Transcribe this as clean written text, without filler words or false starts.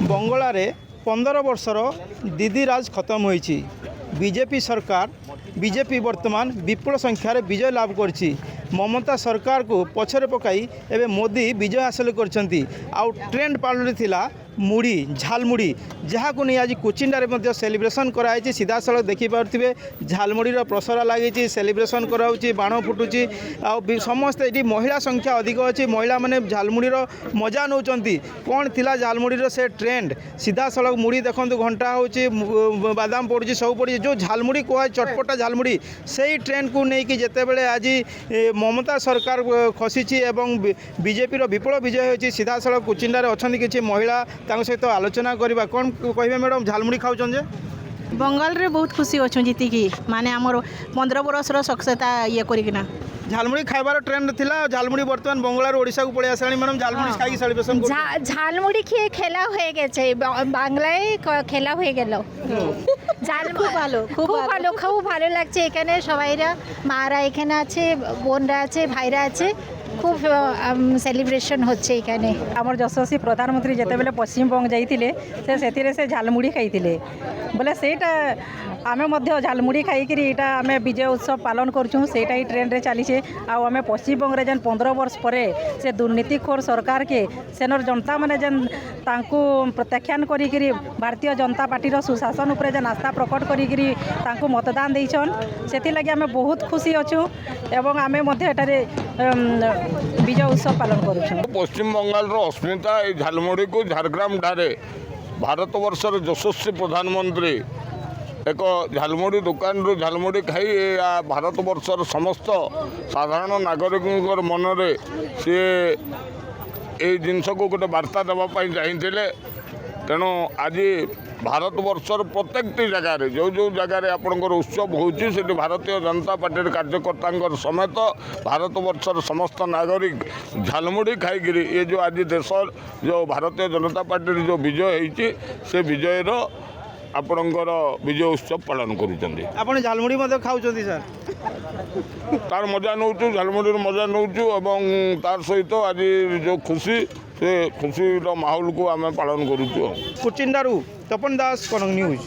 बंगलारे 15 वर्षर दीदी राज खत्म होईची। बीजेपी सरकार बीजेपी वर्तमान विपुल संख्यार विजय लाभ करछि। ममता सरकार को पछरे पकाई एवं मोदी विजय हासिल करछंती। आउ ट्रेंड पालुरी थिला मुड़ी झालमुड़ी जहाँ को नहीं आज कोचिंडारे मध्य सेलिब्रेशन कराई। सीधा सड़क देखिपे झालमुड़ीर प्रसरा लगी सेलिब्रेशन कराऊँच बाण फुटुची। समस्ते ये महिला संख्या अधिक अच्छी। महिला माने झालमुड़ीर मजा नौ कौन थिला झालमुड़ीर से ट्रेंड सीधा सड़क मुड़ी देखो घंटा हो बादाम पड़ुची सब पड़ी जो झालमुड़ी कह चटपटा झालमुड़ी से ही ट्रेंड को लेकिन जिते बड़े आज ममता सरकार खसी एवं बीजेपी विपुल विजय होती। सीधा सड़क कोचिंडारे अच्छा किसी महिला सहित आलोचना करवा कौन कहे मैडम झालमुड़ी खाऊँ जे बंगाल रे बहुत खुशी अच्छु जीतिकी माने आमर 15 वर्षर सक्सेता ये करिकिना झालमुड़ी खाइबार ट्रेंड थिला। झालमुड़ी बर्तमान बंगलार ओडिशा को पड़े आसानी मैडम झालमुड़ी खाई सेलिब्रेशन झालमुड़ी खेला হয়ে গেছে বাংলায় খেলা হয়ে গেল। খুব ভালো লাগছে এখানে সবাইরা মারা এখানে আছে বোনরা আছে ভাইরা আছে খুব সেলিব্রেশন হচ্ছে এখানে। আমার যশস্বী প্রধানমন্ত্রী যেতবে পশ্চিমবঙ্গ যাইলে সে ঝালমুড়ি খাইলে বলে সেইটা আমি ঝালমুড়ি খাইকি এটা আমি বিজয় উৎসব পালন করছু। সেইটা হি ট্রেন্ডে চালিছে। আমি পশ্চিমবঙ্গে যেন 15 वर्ष पर से दुर्नीतिखोर सरकार के सेनर जनता मैंने जेन तांकु प्रत्याख्यान करी भारतीय जनता पार्टीर सुशासन उपरे जेन आस्था प्रकट करी तांकु मतदान देइछन सेति लगी आमे बहुत खुशी अछु एवं आमे मध्ये एटारे विजय उत्सव पालन करूछु। पश्चिम बंगाल अस्मिता झालमुड़ी को झारग्राम ठारे भारत वर्षर यशस्वी प्रधानमंत्री एक झालमुड़ी दुकान रू झालमुड़ी खाई भारत वर्षर समस्त साधारण नागरिक मनरे सी ये जिनस को गोटे वार्ता देवाई चाहिए। तेणु आज भारत वर्षर प्रत्येक जगार जो जो जगार आपंकर उत्सव होती भारतीय जनता पार्टी कार्यकर्ता समेत भारत वर्षर समस्त नागरिक झालमुड़ी खाई ये जो आज देश जो भारतीय जनता पार्टी जो विजय होती से विजयर आपणकर विजय उत्सव पालन कर झालमुड़ी खाऊँ सर तार मजा नौ झालमुड़ी मजा नौ एवं तार सहित आज जो खुशी से खुशी माहौल को आम पालन करुचु। कुचिंडारू तपन दास कनक न्यूज।